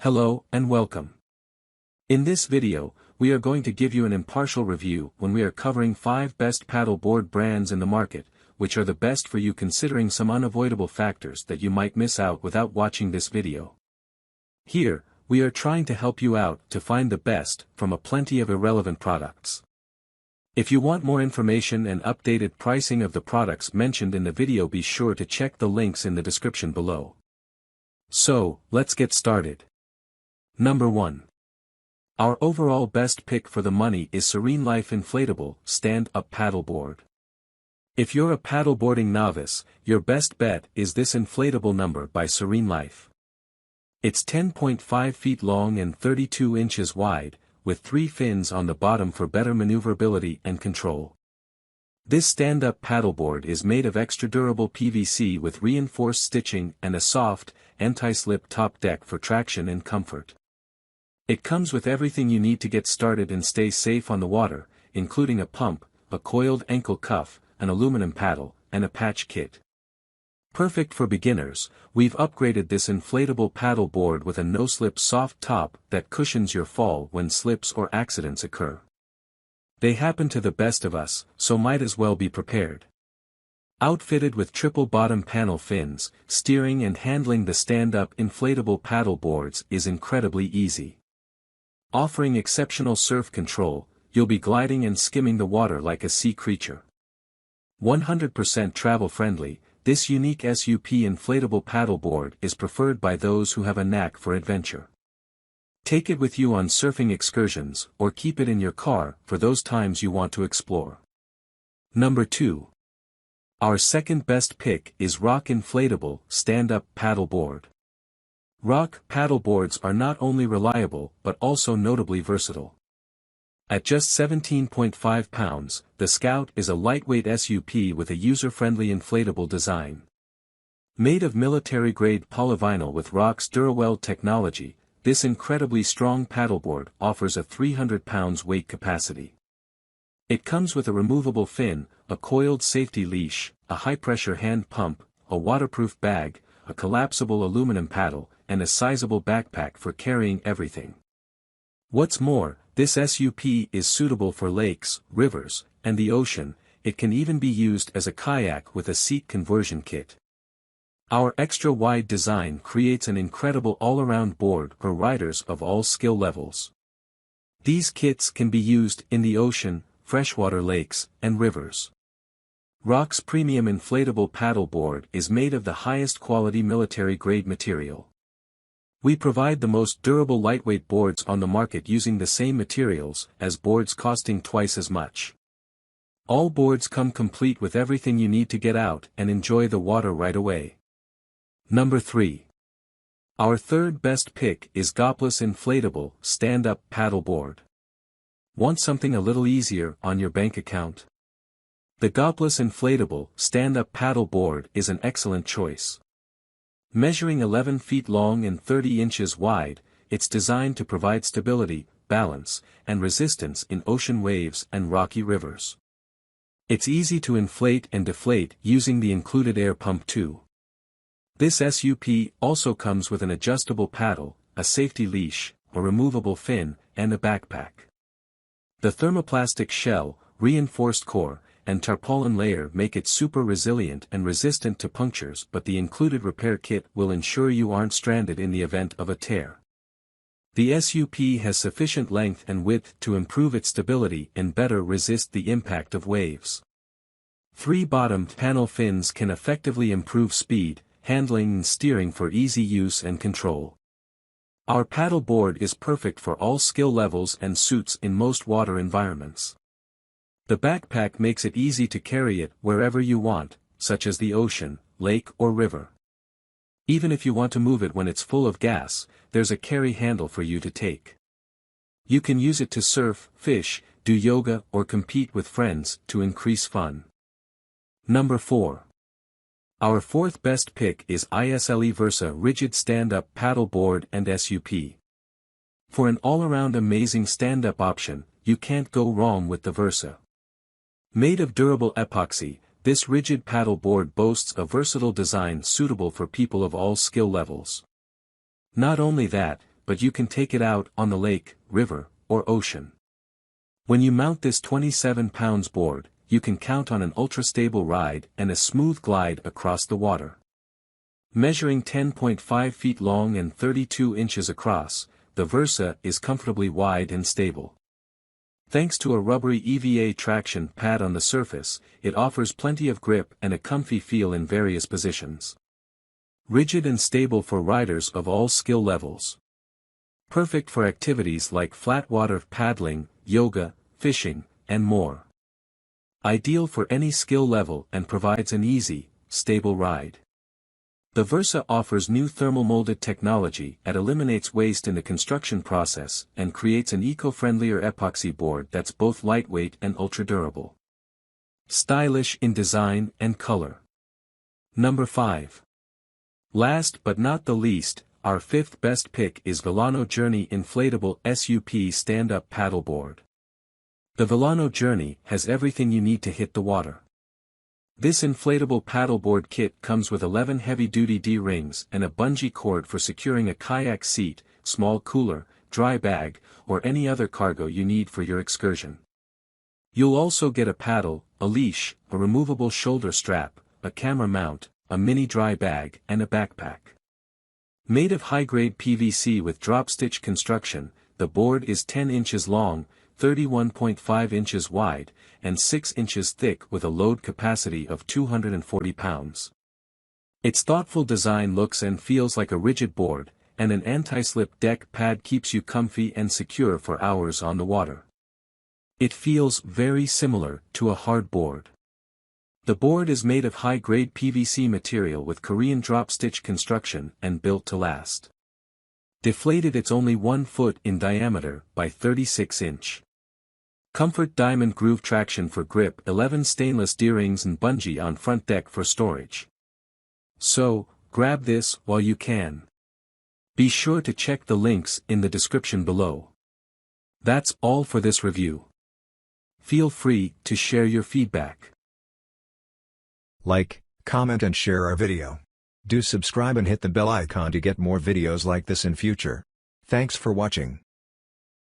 Hello and welcome. In this video, we are going to give you an impartial review when we are covering 5 best paddleboard brands in the market, which are the best for you considering some unavoidable factors that you might miss out without watching this video. Here, we are trying to help you out to find the best from a plenty of irrelevant products. If you want more information and updated pricing of the products mentioned in the video, be sure to check the links in the description below. So, let's get started. Number 1. Our overall best pick for the money is SereneLife Inflatable Stand-Up Paddleboard. If you're a paddleboarding novice, your best bet is this inflatable number by SereneLife. It's 10.5 feet long and 32 inches wide, with 3 fins on the bottom for better maneuverability and control. This stand-up paddleboard is made of extra durable PVC with reinforced stitching and a soft, anti-slip top deck for traction and comfort. It comes with everything you need to get started and stay safe on the water, including a pump, a coiled ankle cuff, an aluminum paddle, and a patch kit. Perfect for beginners, we've upgraded this inflatable paddleboard with a no-slip soft top that cushions your fall when slips or accidents occur. They happen to the best of us, so might as well be prepared. Outfitted with triple bottom panel fins, steering and handling the stand-up inflatable paddleboards is incredibly easy. Offering exceptional surf control, you'll be gliding and skimming the water like a sea creature. 100% travel-friendly, this unique SUP inflatable paddleboard is preferred by those who have a knack for adventure. Take it with you on surfing excursions, or keep it in your car for those times you want to explore. Number 2. Our second best pick is Rock Inflatable Stand-Up Paddleboard. Rock paddleboards are not only reliable but also notably versatile. At just 17.5 pounds, the Scout is a lightweight SUP with a user-friendly inflatable design. Made of military-grade polyvinyl with Rock's Duraweld technology, this incredibly strong paddleboard offers a 300 pounds weight capacity. It comes with a removable fin, a coiled safety leash, a high-pressure hand pump, a waterproof bag, a collapsible aluminum paddle, and a sizable backpack for carrying everything. What's more, this SUP is suitable for lakes, rivers, and the ocean. It can even be used as a kayak with a seat conversion kit. Our extra-wide design creates an incredible all-around board for riders of all skill levels. These kits can be used in the ocean, freshwater lakes, and rivers. Rock's premium inflatable paddleboard is made of the highest quality military-grade material. We provide the most durable lightweight boards on the market using the same materials as boards costing twice as much. All boards come complete with everything you need to get out and enjoy the water right away. Number 3. Our third best pick is Gopless Inflatable Stand-Up Paddleboard. Want something a little easier on your bank account? The Gopless Inflatable Stand-Up Paddleboard is an excellent choice. Measuring 11 feet long and 30 inches wide, it's designed to provide stability, balance, and resistance in ocean waves and rocky rivers. It's easy to inflate and deflate using the included air pump too. This SUP also comes with an adjustable paddle, a safety leash, a removable fin, and a backpack. The thermoplastic shell, reinforced core, and tarpaulin layer make it super resilient and resistant to punctures, but the included repair kit will ensure you aren't stranded in the event of a tear. The SUP has sufficient length and width to improve its stability and better resist the impact of waves. 3 bottom panel fins can effectively improve speed, handling and steering for easy use and control. Our paddleboard is perfect for all skill levels and suits in most water environments. The backpack makes it easy to carry it wherever you want, such as the ocean, lake or river. Even if you want to move it when it's full of gas, there's a carry handle for you to take. You can use it to surf, fish, do yoga or compete with friends to increase fun. Number 4. Our fourth best pick is ISLE Versa Rigid Stand-Up Paddleboard and SUP. For an all-around amazing stand-up option, you can't go wrong with the Versa. Made of durable epoxy, this rigid paddleboard boasts a versatile design suitable for people of all skill levels. Not only that, but you can take it out on the lake, river, or ocean. When you mount this 27 pounds board, you can count on an ultra-stable ride and a smooth glide across the water. Measuring 10.5 feet long and 32 inches across, the Versa is comfortably wide and stable. Thanks to a rubbery EVA traction pad on the surface, it offers plenty of grip and a comfy feel in various positions. Rigid and stable for riders of all skill levels. Perfect for activities like flatwater paddling, yoga, fishing, and more. Ideal for any skill level and provides an easy, stable ride. The Versa offers new thermal molded technology that eliminates waste in the construction process and creates an eco-friendlier epoxy board that's both lightweight and ultra-durable. Stylish in design and color. Number 5. Last but not the least, our fifth best pick is Lido Journey Inflatable SUP stand-up paddleboard. The Lido Journey has everything you need to hit the water. This inflatable paddleboard kit comes with 11 heavy-duty D-rings and a bungee cord for securing a kayak seat, small cooler, dry bag, or any other cargo you need for your excursion. You'll also get a paddle, a leash, a removable shoulder strap, a camera mount, a mini dry bag, and a backpack. Made of high-grade PVC with drop-stitch construction, the board is 10 inches long, 31.5 inches wide, and 6 inches thick with a load capacity of 240 pounds. Its thoughtful design looks and feels like a rigid board, and an anti-slip deck pad keeps you comfy and secure for hours on the water. It feels very similar to a hard board. The board is made of high-grade PVC material with Korean drop-stitch construction and built to last. Deflated, it's only 1 foot in diameter by 36 inch. Comfort diamond groove traction for grip, 11 stainless D-rings and bungee on front deck for storage. So, grab this while you can. Be sure to check the links in the description below. That's all for this review. Feel free to share your feedback. Like, comment and share our video. Do subscribe and hit the bell icon to get more videos like this in future. Thanks for watching.